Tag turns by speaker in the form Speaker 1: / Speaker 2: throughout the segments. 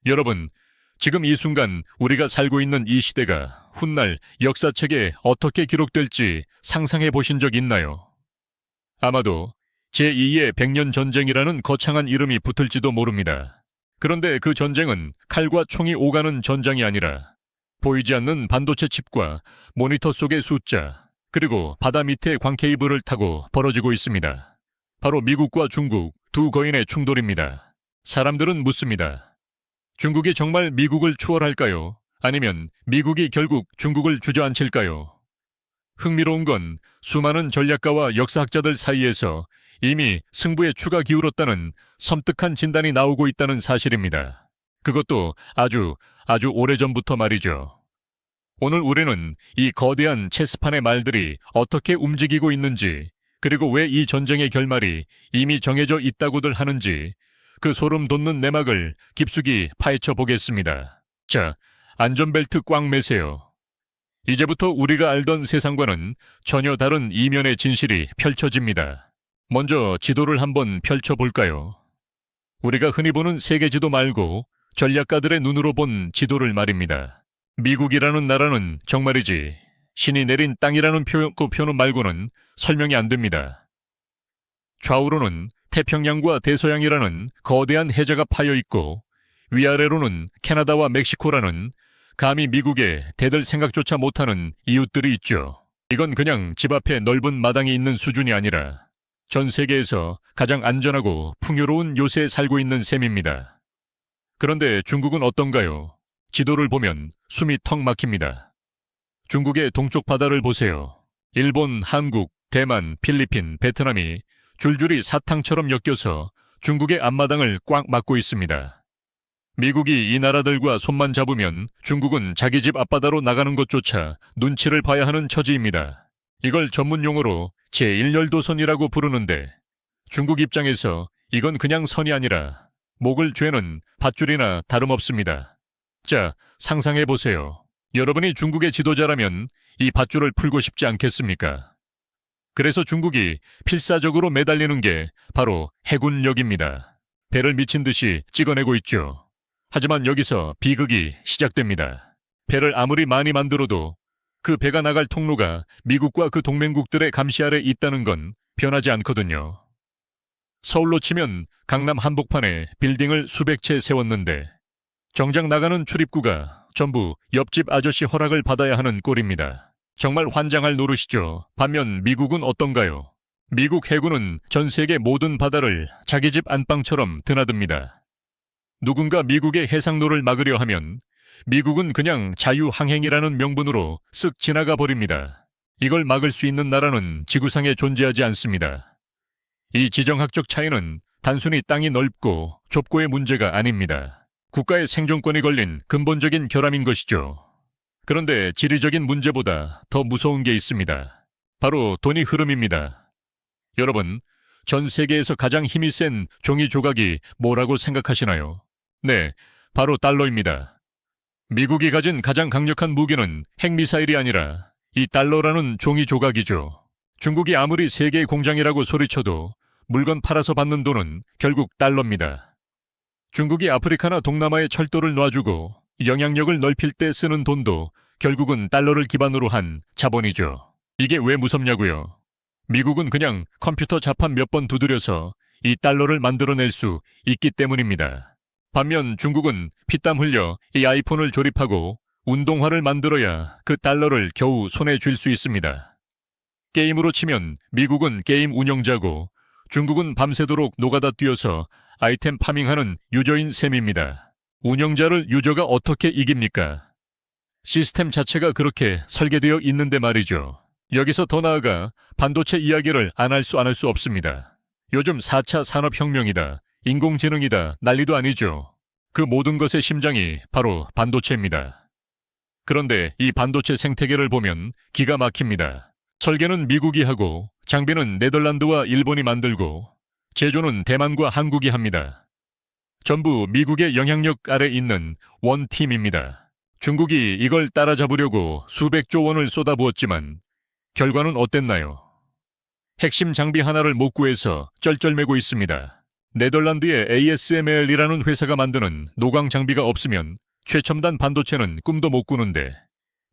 Speaker 1: 여러분, 지금 이 순간 우리가 살고 있는 이 시대가 훗날 역사책에 어떻게 기록될지 상상해 보신 적 있나요? 아마도 제2의 백년 전쟁이라는 거창한 이름이 붙을지도 모릅니다. 그런데 그 전쟁은 칼과 총이 오가는 전장이 아니라 보이지 않는 반도체 칩과 모니터 속의 숫자, 그리고 바다 밑의 광케이블을 타고 벌어지고 있습니다. 바로 미국과 중국 두 거인의 충돌입니다. 사람들은 묻습니다. 중국이 정말 미국을 추월할까요? 아니면 미국이 결국 중국을 주저앉힐까요? 흥미로운 건 수많은 전략가와 역사학자들 사이에서 이미 승부에 추가 기울었다는 섬뜩한 진단이 나오고 있다는 사실입니다. 그것도 아주 오래전부터 말이죠. 오늘 우리는 이 거대한 체스판의 말들이 어떻게 움직이고 있는지, 그리고 왜 이 전쟁의 결말이 이미 정해져 있다고들 하는지 그 소름 돋는 내막을 깊숙이 파헤쳐 보겠습니다. 자, 안전벨트 꽉 매세요. 이제부터 우리가 알던 세상과는 전혀 다른 이면의 진실이 펼쳐집니다. 먼저 지도를 한번 펼쳐볼까요? 우리가 흔히 보는 세계지도 말고 전략가들의 눈으로 본 지도를 말입니다. 미국이라는 나라는 정말이지 신이 내린 땅이라는 표현 말고는 설명이 안 됩니다. 좌우로는 태평양과 대서양이라는 거대한 해저가 파여 있고 위아래로는 캐나다와 멕시코라는 감히 미국에 대들 생각조차 못하는 이웃들이 있죠. 이건 그냥 집 앞에 넓은 마당이 있는 수준이 아니라 전 세계에서 가장 안전하고 풍요로운 요새에 살고 있는 셈입니다. 그런데 중국은 어떤가요? 지도를 보면 숨이 턱 막힙니다. 중국의 동쪽 바다를 보세요. 일본, 한국, 대만, 필리핀, 베트남이 줄줄이 사탕처럼 엮여서 중국의 앞마당을 꽉 막고 있습니다. 미국이 이 나라들과 손만 잡으면 중국은 자기 집 앞바다로 나가는 것조차 눈치를 봐야 하는 처지입니다. 이걸 전문 용어로 제1열도선이라고 부르는데 중국 입장에서 이건 그냥 선이 아니라 목을 죄는 밧줄이나 다름없습니다. 자, 상상해보세요. 여러분이 중국의 지도자라면 이 밧줄을 풀고 싶지 않겠습니까? 그래서 중국이 필사적으로 매달리는 게 바로 해군력입니다. 배를 미친 듯이 찍어내고 있죠. 하지만 여기서 비극이 시작됩니다. 배를 아무리 많이 만들어도 그 배가 나갈 통로가 미국과 그 동맹국들의 감시 아래 있다는 건 변하지 않거든요. 서울로 치면 강남 한복판에 빌딩을 수백 채 세웠는데 정작 나가는 출입구가 전부 옆집 아저씨 허락을 받아야 하는 꼴입니다. 정말 환장할 노릇이죠. 반면 미국은 어떤가요? 미국 해군은 전 세계 모든 바다를 자기 집 안방처럼 드나듭니다. 누군가 미국의 해상로를 막으려 하면 미국은 그냥 자유항행이라는 명분으로 쓱 지나가 버립니다. 이걸 막을 수 있는 나라는 지구상에 존재하지 않습니다. 이 지정학적 차이는 단순히 땅이 넓고 좁고의 문제가 아닙니다. 국가의 생존권이 걸린 근본적인 결함인 것이죠. 그런데 지리적인 문제보다 더 무서운 게 있습니다. 바로 돈의 흐름입니다. 여러분, 전 세계에서 가장 힘이 센 종이 조각이 뭐라고 생각하시나요? 네, 바로 달러입니다. 미국이 가진 가장 강력한 무기는 핵미사일이 아니라 이 달러라는 종이 조각이죠. 중국이 아무리 세계의 공장이라고 소리쳐도 물건 팔아서 받는 돈은 결국 달러입니다. 중국이 아프리카나 동남아에 철도를 놔주고 영향력을 넓힐 때 쓰는 돈도 결국은 달러를 기반으로 한 자본이죠. 이게 왜 무섭냐고요? 미국은 그냥 컴퓨터 자판 몇 번 두드려서 이 달러를 만들어낼 수 있기 때문입니다. 반면 중국은 피땀 흘려 이 아이폰을 조립하고 운동화를 만들어야 그 달러를 겨우 손에 쥘 수 있습니다. 게임으로 치면 미국은 게임 운영자고 중국은 밤새도록 노가다 뛰어서 아이템 파밍하는 유저인 셈입니다. 운영자를 유저가 어떻게 이깁니까? 시스템 자체가 그렇게 설계되어 있는데 말이죠. 여기서 더 나아가 반도체 이야기를 안 할 수 없습니다. 요즘 4차 산업혁명이다, 인공지능이다 난리도 아니죠. 그 모든 것의 심장이 바로 반도체입니다. 그런데 이 반도체 생태계를 보면 기가 막힙니다. 설계는 미국이 하고 장비는 네덜란드와 일본이 만들고 제조는 대만과 한국이 합니다. 전부 미국의 영향력 아래 있는 원팀입니다. 중국이 이걸 따라잡으려고 수백조 원을 쏟아부었지만 결과는 어땠나요? 핵심 장비 하나를 못 구해서 쩔쩔매고 있습니다. 네덜란드의 ASML이라는 회사가 만드는 노광 장비가 없으면 최첨단 반도체는 꿈도 못 꾸는데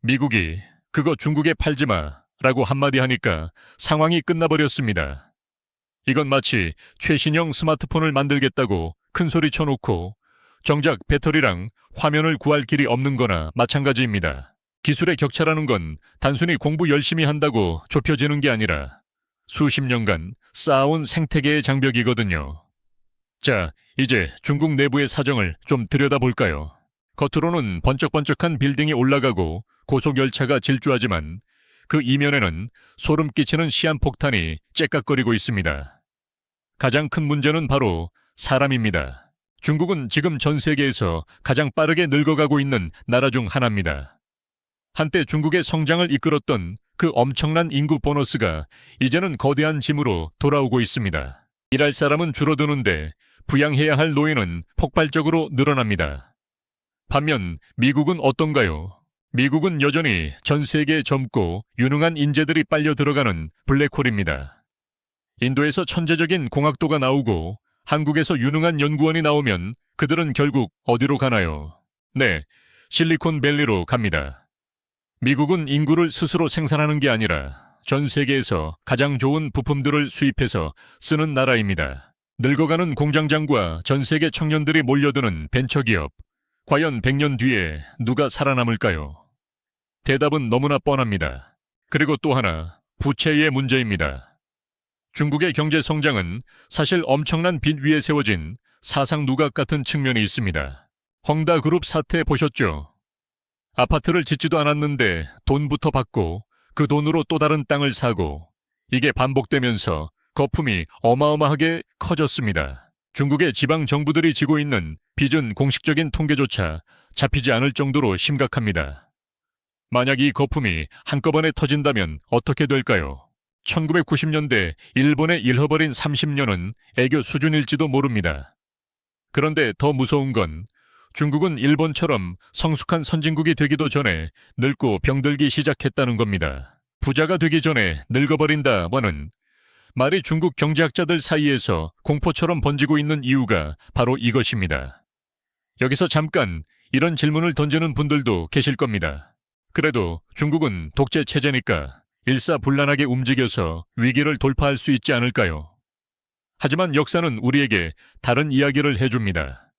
Speaker 1: 미국이 그거 중국에 팔지 마라고 한마디 하니까 상황이 끝나버렸습니다. 이건 마치 최신형 스마트폰을 만들겠다고 큰소리 쳐놓고 정작 배터리랑 화면을 구할 길이 없는 거나 마찬가지입니다. 기술의 격차라는 건 단순히 공부 열심히 한다고 좁혀지는 게 아니라 수십 년간 쌓아온 생태계의 장벽이거든요. 자, 이제 중국 내부의 사정을 좀 들여다볼까요? 겉으로는 번쩍번쩍한 빌딩이 올라가고 고속열차가 질주하지만 그 이면에는 소름 끼치는 시한폭탄이 째깍거리고 있습니다. 가장 큰 문제는 바로 사람입니다. 중국은 지금 전 세계에서 가장 빠르게 늙어가고 있는 나라 중 하나입니다. 한때 중국의 성장을 이끌었던 그 엄청난 인구 보너스가 이제는 거대한 짐으로 돌아오고 있습니다. 일할 사람은 줄어드는데 부양해야 할 노인은 폭발적으로 늘어납니다. 반면 미국은 어떤가요? 미국은 여전히 전 세계에 젊고 유능한 인재들이 빨려 들어가는 블랙홀입니다. 인도에서 천재적인 공학도가 나오고 한국에서 유능한 연구원이 나오면 그들은 결국 어디로 가나요? 네, 실리콘밸리로 갑니다. 미국은 인구를 스스로 생산하는 게 아니라 전 세계에서 가장 좋은 부품들을 수입해서 쓰는 나라입니다. 늙어가는 공장장과 전 세계 청년들이 몰려드는 벤처기업. 과연 100년 뒤에 누가 살아남을까요? 대답은 너무나 뻔합니다. 그리고 또 하나, 부채의 문제입니다. 중국의 경제 성장은 사실 엄청난 빚 위에 세워진 사상 누각 같은 측면이 있습니다. 헝다그룹 사태 보셨죠? 아파트를 짓지도 않았는데 돈부터 받고 그 돈으로 또 다른 땅을 사고 이게 반복되면서 거품이 어마어마하게 커졌습니다. 중국의 지방 정부들이 지고 있는 빚은 공식적인 통계조차 잡히지 않을 정도로 심각합니다. 만약 이 거품이 한꺼번에 터진다면 어떻게 될까요? 1990년대 일본에 잃어버린 30년은 애교 수준일지도 모릅니다. 그런데 더 무서운 건 중국은 일본처럼 성숙한 선진국이 되기도 전에 늙고 병들기 시작했다는 겁니다. 부자가 되기 전에 늙어버린다와는 말이 중국 경제학자들 사이에서 공포처럼 번지고 있는 이유가 바로 이것입니다. 여기서 잠깐 이런 질문을 던지는 분들도 계실 겁니다. 그래도 중국은 독재 체제니까 일사불란하게 움직여서 위기를 돌파할 수 있지 않을까요? 하지만 역사는 우리에게 다른 이야기를 해줍니다.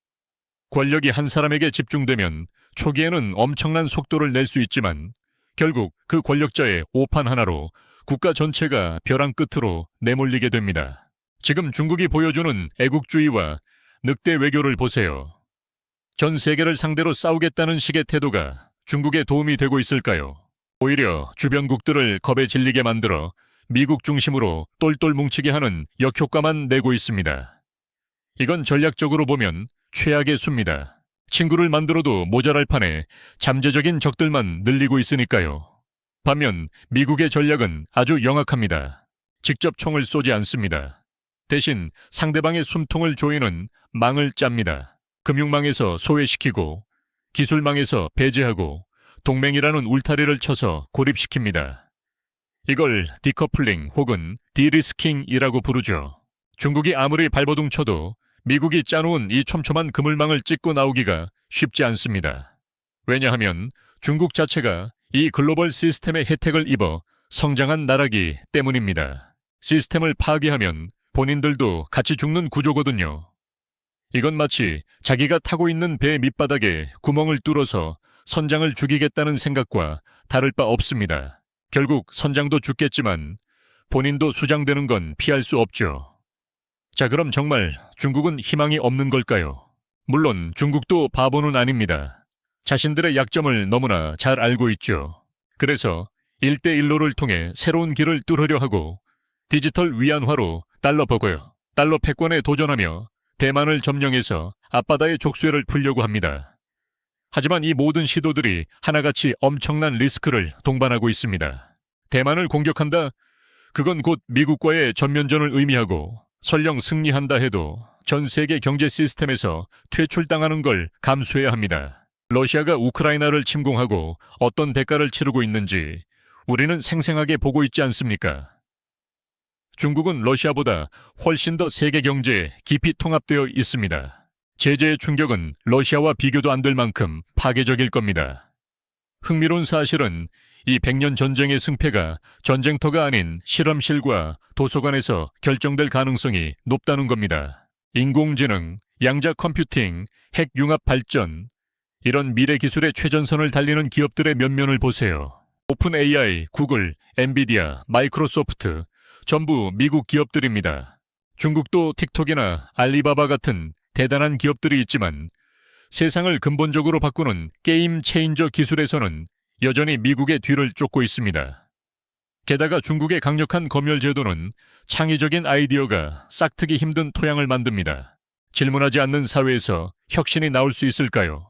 Speaker 1: 권력이 한 사람에게 집중되면 초기에는 엄청난 속도를 낼 수 있지만 결국 그 권력자의 오판 하나로 국가 전체가 벼랑 끝으로 내몰리게 됩니다. 지금 중국이 보여주는 애국주의와 늑대 외교를 보세요. 전 세계를 상대로 싸우겠다는 식의 태도가 중국에 도움이 되고 있을까요? 오히려 주변국들을 겁에 질리게 만들어 미국 중심으로 똘똘 뭉치게 하는 역효과만 내고 있습니다. 이건 전략적으로 보면 최악의 수입니다. 친구를 만들어도 모자랄 판에 잠재적인 적들만 늘리고 있으니까요. 반면 미국의 전략은 아주 영악합니다. 직접 총을 쏘지 않습니다. 대신 상대방의 숨통을 조이는 망을 짭니다. 금융망에서 소외시키고 기술망에서 배제하고 동맹이라는 울타리를 쳐서 고립시킵니다. 이걸 디커플링 혹은 디리스킹이라고 부르죠. 중국이 아무리 발버둥 쳐도 미국이 짜놓은 이 촘촘한 그물망을 찢고 나오기가 쉽지 않습니다. 왜냐하면 중국 자체가 이 글로벌 시스템의 혜택을 입어 성장한 나라기 때문입니다. 시스템을 파괴하면 본인들도 같이 죽는 구조거든요. 이건 마치 자기가 타고 있는 배 밑바닥에 구멍을 뚫어서 선장을 죽이겠다는 생각과 다를 바 없습니다. 결국 선장도 죽겠지만 본인도 수장되는 건 피할 수 없죠. 자, 그럼 정말 중국은 희망이 없는 걸까요? 물론 중국도 바보는 아닙니다. 자신들의 약점을 너무나 잘 알고 있죠. 그래서 1대1로를 통해 새로운 길을 뚫으려 하고 디지털 위안화로 달러 버거요, 달러 패권에 도전하며 대만을 점령해서 앞바다의 족쇄를 풀려고 합니다. 하지만 이 모든 시도들이 하나같이 엄청난 리스크를 동반하고 있습니다. 대만을 공격한다? 그건 곧 미국과의 전면전을 의미하고 설령 승리한다 해도 전 세계 경제 시스템에서 퇴출당하는 걸 감수해야 합니다. 러시아가 우크라이나를 침공하고 어떤 대가를 치르고 있는지 우리는 생생하게 보고 있지 않습니까? 중국은 러시아보다 훨씬 더 세계 경제에 깊이 통합되어 있습니다. 제재의 충격은 러시아와 비교도 안 될 만큼 파괴적일 겁니다. 흥미로운 사실은 이 100년 전쟁의 승패가 전쟁터가 아닌 실험실과 도서관에서 결정될 가능성이 높다는 겁니다. 인공지능, 양자 컴퓨팅, 핵 융합 발전, 이런 미래 기술의 최전선을 달리는 기업들의 면면을 보세요. 오픈 AI, 구글, 엔비디아, 마이크로소프트, 전부 미국 기업들입니다. 중국도 틱톡이나 알리바바 같은 대단한 기업들이 있지만 세상을 근본적으로 바꾸는 게임 체인저 기술에서는 여전히 미국의 뒤를 쫓고 있습니다. 게다가 중국의 강력한 검열 제도는 창의적인 아이디어가 싹트기 힘든 토양을 만듭니다. 질문하지 않는 사회에서 혁신이 나올 수 있을까요?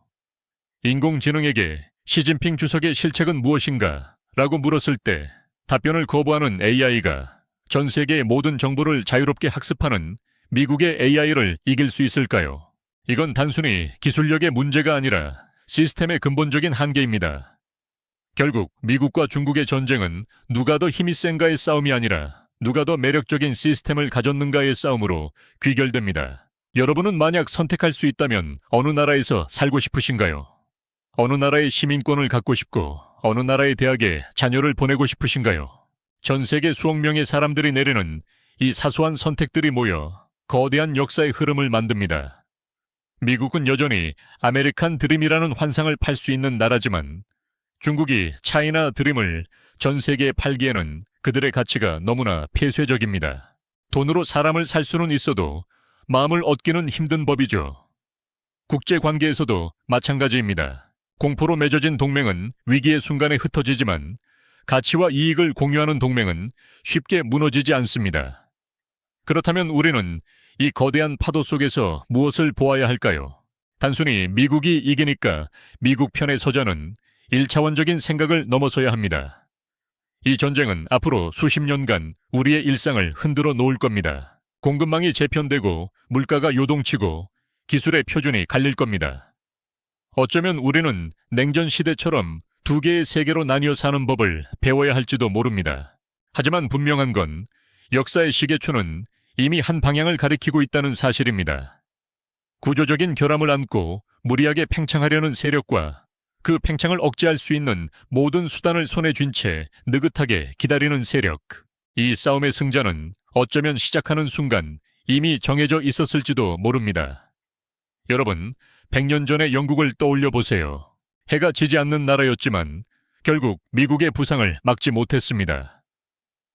Speaker 1: 인공지능에게 시진핑 주석의 실책은 무엇인가? 라고 물었을 때 답변을 거부하는 AI가 전 세계의 모든 정보를 자유롭게 학습하는 미국의 AI를 이길 수 있을까요? 이건 단순히 기술력의 문제가 아니라 시스템의 근본적인 한계입니다. 결국 미국과 중국의 전쟁은 누가 더 힘이 센가의 싸움이 아니라 누가 더 매력적인 시스템을 가졌는가의 싸움으로 귀결됩니다. 여러분은 만약 선택할 수 있다면 어느 나라에서 살고 싶으신가요? 어느 나라의 시민권을 갖고 싶고 어느 나라의 대학에 자녀를 보내고 싶으신가요? 전 세계 수억 명의 사람들이 내리는 이 사소한 선택들이 모여 거대한 역사의 흐름을 만듭니다. 미국은 여전히 아메리칸 드림이라는 환상을 팔 수 있는 나라지만 중국이 차이나 드림을 전 세계에 팔기에는 그들의 가치가 너무나 폐쇄적입니다. 돈으로 사람을 살 수는 있어도 마음을 얻기는 힘든 법이죠. 국제관계에서도 마찬가지입니다. 공포로 맺어진 동맹은 위기의 순간에 흩어지지만 가치와 이익을 공유하는 동맹은 쉽게 무너지지 않습니다. 그렇다면 우리는 이 거대한 파도 속에서 무엇을 보아야 할까요? 단순히 미국이 이기니까 미국 편에 서자는 1차원적인 생각을 넘어서야 합니다. 이 전쟁은 앞으로 수십 년간 우리의 일상을 흔들어 놓을 겁니다. 공급망이 재편되고 물가가 요동치고 기술의 표준이 갈릴 겁니다. 어쩌면 우리는 냉전 시대처럼 두 개의 세계로 나뉘어 사는 법을 배워야 할지도 모릅니다. 하지만 분명한 건 역사의 시계추는 이미 한 방향을 가리키고 있다는 사실입니다. 구조적인 결함을 안고 무리하게 팽창하려는 세력과 그 팽창을 억제할 수 있는 모든 수단을 손에 쥔 채 느긋하게 기다리는 세력. 이 싸움의 승자는 어쩌면 시작하는 순간 이미 정해져 있었을지도 모릅니다. 여러분, 100년 전의 영국을 떠올려 보세요. 해가 지지 않는 나라였지만 결국 미국의 부상을 막지 못했습니다.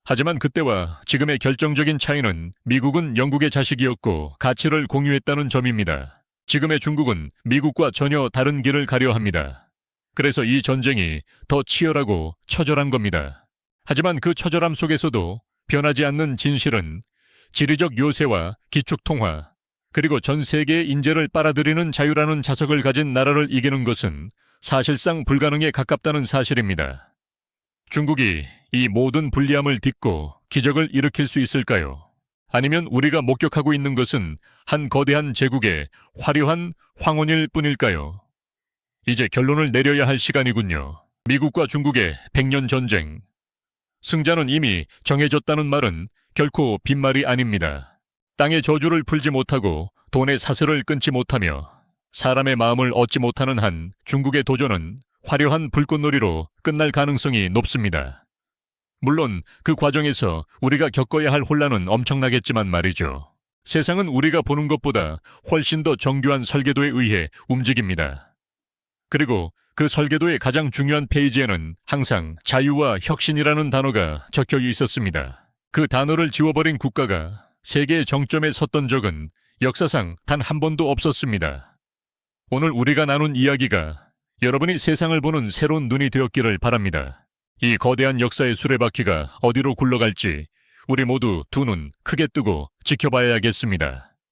Speaker 1: 하지만 그때와 지금의 결정적인 차이는 미국은 영국의 자식이었고 가치를 공유했다는 점입니다. 지금의 중국은 미국과 전혀 다른 길을 가려 합니다. 그래서 이 전쟁이 더 치열하고 처절한 겁니다. 하지만 그 처절함 속에서도 변하지 않는 진실은 지리적 요새와 기축통화, 그리고 전 세계의 인재를 빨아들이는 자유라는 자석을 가진 나라를 이기는 것은 사실상 불가능에 가깝다는 사실입니다. 중국이 이 모든 불리함을 딛고 기적을 일으킬 수 있을까요? 아니면 우리가 목격하고 있는 것은 한 거대한 제국의 화려한 황혼일 뿐일까요? 이제 결론을 내려야 할 시간이군요. 미국과 중국의 100년 전쟁. 승자는 이미 정해졌다는 말은 결코 빈말이 아닙니다. 땅의 저주를 풀지 못하고 돈의 사슬을 끊지 못하며 사람의 마음을 얻지 못하는 한 중국의 도전은 화려한 불꽃놀이로 끝날 가능성이 높습니다. 물론 그 과정에서 우리가 겪어야 할 혼란은 엄청나겠지만 말이죠. 세상은 우리가 보는 것보다 훨씬 더 정교한 설계도에 의해 움직입니다. 그리고 그 설계도의 가장 중요한 페이지에는 항상 자유와 혁신이라는 단어가 적혀 있었습니다. 그 단어를 지워버린 국가가 세계의 정점에 섰던 적은 역사상 단 한 번도 없었습니다. 오늘 우리가 나눈 이야기가 여러분이 세상을 보는 새로운 눈이 되었기를 바랍니다. 이 거대한 역사의 수레바퀴가 어디로 굴러갈지 우리 모두 두 눈 크게 뜨고 지켜봐야겠습니다.